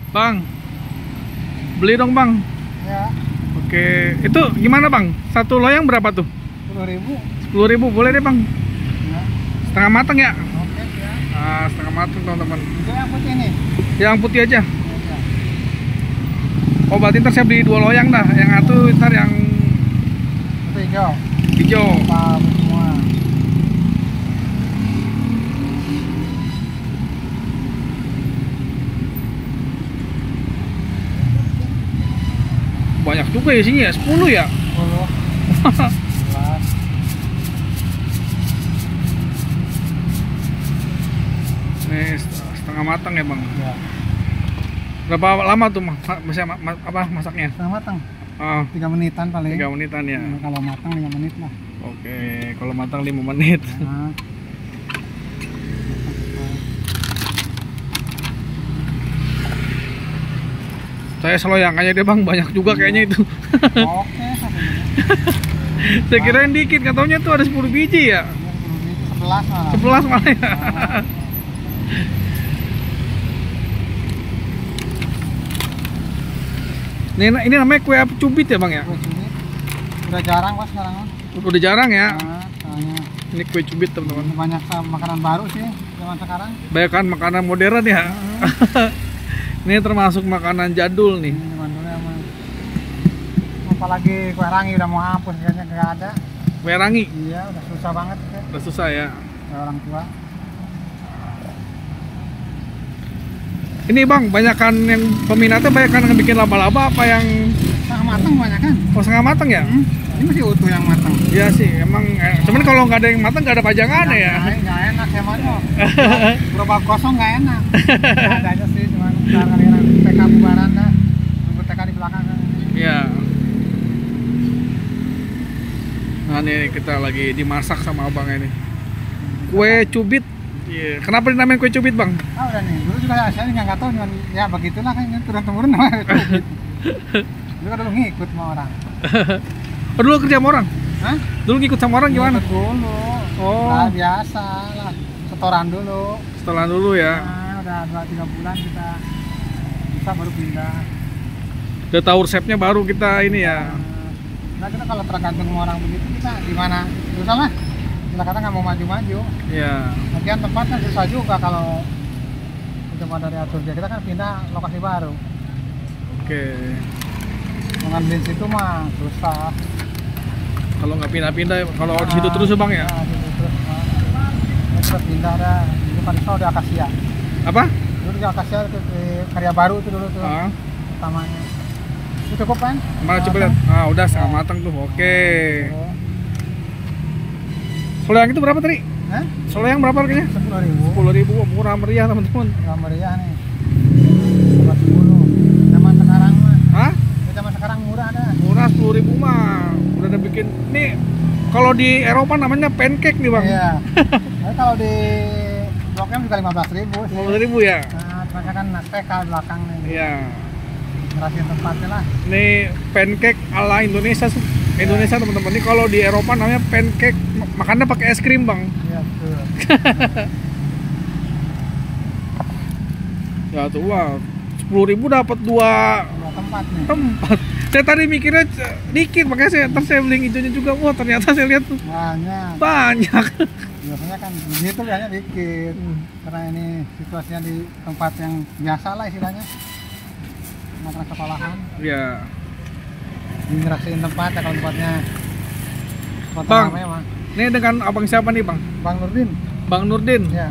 Bang, beli dong bang. Ya, Oke, itu gimana bang? Satu loyang berapa tuh? 10.000. 10.000 boleh deh bang. Ya, Setengah matang ya? oke ya. Ah, setengah matang teman-teman. Itu yang putih nih. Yang putih aja. Ya. Oh berarti ntar saya beli 2 loyang dah. Yang satu ntar yang Itu hijau. hijau. Apa semua. Banyak juga ya sini ya, 10 ya. 10, 11. Nih setengah matang ya bang. Ya, Berapa lama tuh masaknya? setengah matang. Ah, 3 menitan paling. 3 menitan ya. Kalau matang 5 menit lah. Oke, kalau matang 5 menit. Nah, Saya seloyang aja deh bang, banyak juga kayaknya itu. oke, 1 menit. Saya kirain dikit, katanya tuh ada 10 biji ya. 11 malah. 11 malah ya. Nah, Ini namanya kue cubit ya bang ya? kue cubit. Udah jarang Pak sekarang. Udah jarang ya. Nah, soalnya Ini kue cubit teman-teman. banyak makanan baru sih zaman sekarang. Banyak kan makanan modern ya. Ini termasuk makanan jadul nih. Ini zaman dulu emang. Apalagi kue rangi udah mau hapus kayaknya nggak ada. Kue rangi Iya, udah susah banget ya. udah susah ya. Kayak orang tua. Ini bang, banyakan yang peminatnya banyakan yang bikin laba-laba apa yang Setengah matang banyak kan? setengah matang ya? Ini masih utuh yang matang. Iya sih, emang. Cuman kalau nggak ada yang matang nggak ada pajangannya ya. Nggak enak ya mana? Gerobak kosong nggak enak. Nggak ada aja sih, cuman ntar kalian TK bubaran dah. Nunggu TK di belakang kan. Iya. Nah nih kita lagi dimasak sama abang ini. Kue cubit. Iya. Kenapa dinamain kue cubit bang? Ah udah nih, dulu juga saya nggak tahu, cuman ya begitulah kan turun temurun namanya cubit. Dulu kan dulu ngikut sama orang. Oh, dulu kerja sama orang? Hah? Dulu ngikut sama orang gimana? Ngikut dulu. Oh. Nah, biasa lah. Setoran dulu. Setelah dulu ya. Nah, udah 2-3 bulan kita bisa baru pindah. Udah tahu resepnya baru kita ini ya. Nah, kita kalau tergantung sama orang begitu kita gimana? Susah lah. Kita kata nggak mau maju-maju. Iya. Lagian tempat kan susah juga kalau cuma dari atur dia. Kita kan pindah lokasi baru. Oke. Mau ngambilin situ mah susah. Kalau nggak pindah-pindah, kalau di situ terus ya bang ya. Nah, situ terus. Nah, kita pindah dah. Dulu kan itu udah akasia. Apa? Dulu di akasia itu di karya baru itu dulu tuh. Ah, Utamanya. Itu cukup kan? mana coba lihat. Ah, udah setengah matang tuh. Oke. Oh. Soleang itu berapa tadi? Hah? Soleang berapa harganya? 10.000. 10.000, murah meriah teman-teman. Nggak meriah nih. 10. Zaman sekarang mah. Hah? Ya, zaman sekarang murah dah. Murah 10.000 mah. Udah ada bikin. Nih kalau di Eropa namanya pancake nih bang. Iya. Nah, kalau di Blok M juga 15.000 sih. 15.000 ya. Nah, cuman kan TK belakang nih. Iya. Ngerasin tempatnya lah. Nih pancake ala Indonesia. Indonesia teman-teman. Ini kalau di Eropa namanya pancake. Makannya pakai es krim bang. Iya, betul. Ya tuh wah. 10.000 dapat 2 Dua tempat nih. tempat. Saya tadi mikirnya dikit, makanya saya beli hijaunya juga. Wah ternyata saya lihat tuh Banyak. banyak. Biasanya kan begitu biasanya dikit. Karena ini situasinya di tempat yang biasa lah istilahnya. Makan sekolahan. Ya. Ini ngerasain tempat ya kalau tempatnya. Tempat Bang. namanya mah. Ini dengan abang siapa nih bang? Bang Nurdin. Bang Nurdin. Ya.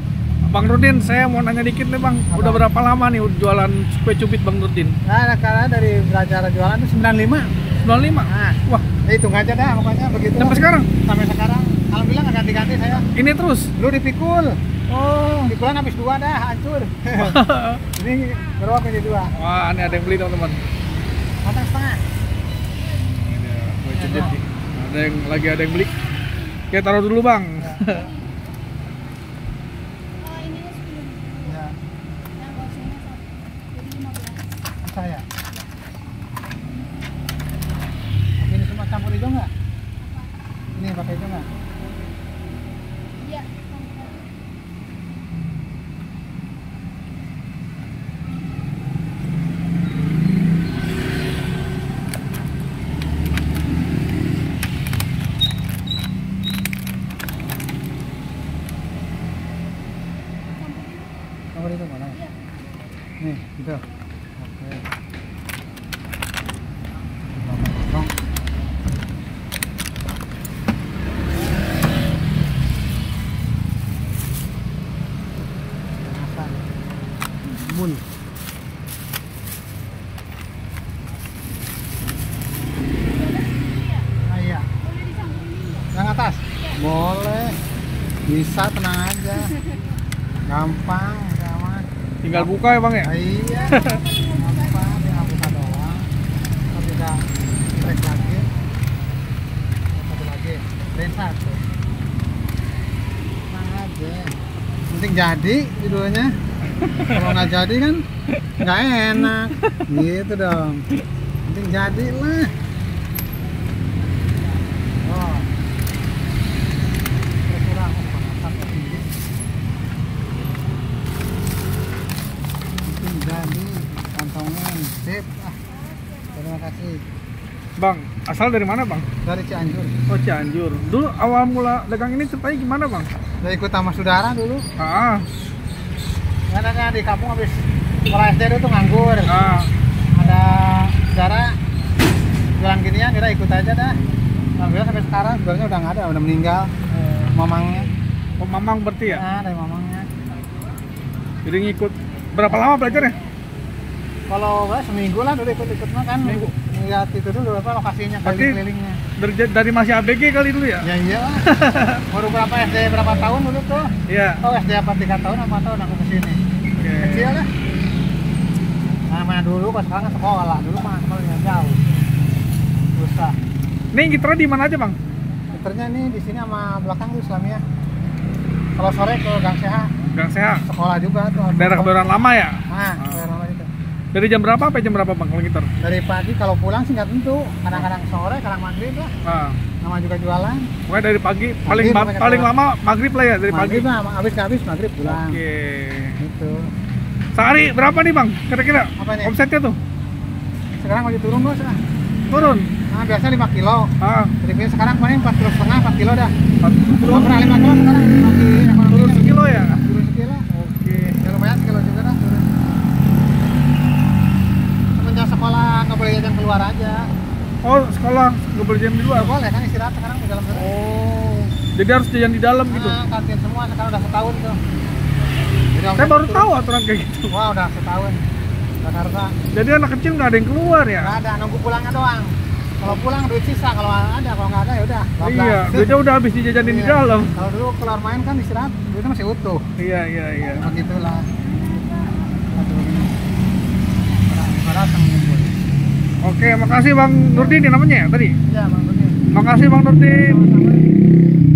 Bang Nurdin, saya mau nanya dikit nih bang. Apa? Udah berapa lama nih jualan kue cubit Bang Nurdin? Nah, karena dari belajar jualan itu 95. 95. Nah, Wah, hitung aja dah pokoknya begitu. sampai sekarang? Sampai sekarang. Alhamdulillah nggak ganti-ganti saya. Ini terus? Dulu dipikul. Oh. Pikulan habis 2 dah hancur. Ini berapa jadi 2? Wah, ini ada yang beli teman-teman. Matang setengah. Ini kue cubit nih. Ada yang beli. Oke, taruh dulu bang. Ya. Saya. Ini semua campur hijau nggak? Ini pakai hijau nggak? Iya. Nih, gitu. Oke. Potong. Pemanasan. Mun. Ah, iya. Boleh disambungin nggak? Yang atas? Boleh. Bisa, tenang aja. Gampang, gampang. Tinggal buka ya bang ya. Ah, iya. Gampang, tinggal buka doang. Kalau tidak trek lagi. Satu lagi. Trek satu. Tenang aja. Penting jadi videonya. Kalau nggak jadi kan nggak enak. Gitu dong. Penting jadi lah. Oh. Kurang pemanasannya tinggi. Penting jadi kantongin. Sip. Ah. Terima kasih. Bang, asal dari mana bang? Dari Cianjur. Oh Cianjur. Dulu awal mula dagang ini ceritanya gimana bang? Saya ikut sama saudara dulu. Ah, Karena di kampung habis sekolah SD itu nganggur. ah. Ada saudara jualan ginian, kita ikut aja dah. Alhamdulillah sampai sekarang sebenarnya udah nggak ada, udah meninggal. Mamangnya. Oh mamang berarti ya? Nah, dari mamangnya. Jadi ngikut. Berapa lama belajarnya? Kalau gue seminggu lah dulu ikut-ikut mah kan. Seminggu. Lihat itu dulu apa lokasinya, Berarti keliling-kelilingnya. Dari masih ABG kali dulu ya? Ya iya lah. Baru berapa SD berapa tahun dulu tuh? Iya. Oh SD apa 3 tahun apa tahun aku kesini. Oke. Kecil lah. Nah, mana dulu pas sekarang sekolah, dulu mah sekolahnya jauh. Susah. Nih gitar di mana aja bang? Gitarnya nih di sini sama belakang tuh Islamia. Kalau sore ke Gang Seha, Gang Sehat. sekolah juga tuh. Daerah kebayoran lama ya? Nah, daerah lama itu. Dari jam berapa sampai jam berapa bang kalau gitar? Dari pagi kalau pulang sih nggak tentu. Kadang-kadang sore, kadang maghrib lah. Ah. Nama juga jualan. Pokoknya dari pagi paling Maghrib, paling keluar. lama maghrib lah ya dari Maghrib pagi. lah, habis nggak habis maghrib pulang. Oke. Gitu. Sehari berapa nih bang? Kira-kira Apa nih? omsetnya tuh? Sekarang lagi turun bos. Ah. Turun. Nah, biasa 5 kilo. Ah. Jadi sekarang paling 4,5 4 kilo dah. Turun. Pernah 5 kilo sekarang lagi ekonominya. Turun sekilo ya? Turun sekilo. Oke. Ya lumayan sekilo juga dah turun. Semenjak sekolah nggak boleh jajan keluar aja. Oh sekolah nggak boleh jam di luar? Nggak boleh kan istirahat sekarang di dalam terus. Oh. Jadi harus jajan di dalam gitu? Nah, kantin semua sekarang udah setahun tuh. Jadi Saya omset baru turun. tahu aturan kayak gitu. Wah udah setahun. Jakarta Jadi anak kecil nggak ada yang keluar ya? nggak ada, nunggu pulangnya doang. Kalau pulang duit sisa, kalau ada, kalau nggak ada ya udah. Iya, duitnya udah habis dijajanin di Iya. dalam. Kalau dulu keluar main kan istirahat, duitnya masih utuh. Iya, iya, iya. Begitulah. Orang datang ngumpul. Oke, makasih Bang Nurdin ya namanya ya tadi. Iya, Bang Budi. Makasih Bang Nurdin. Sama-sama.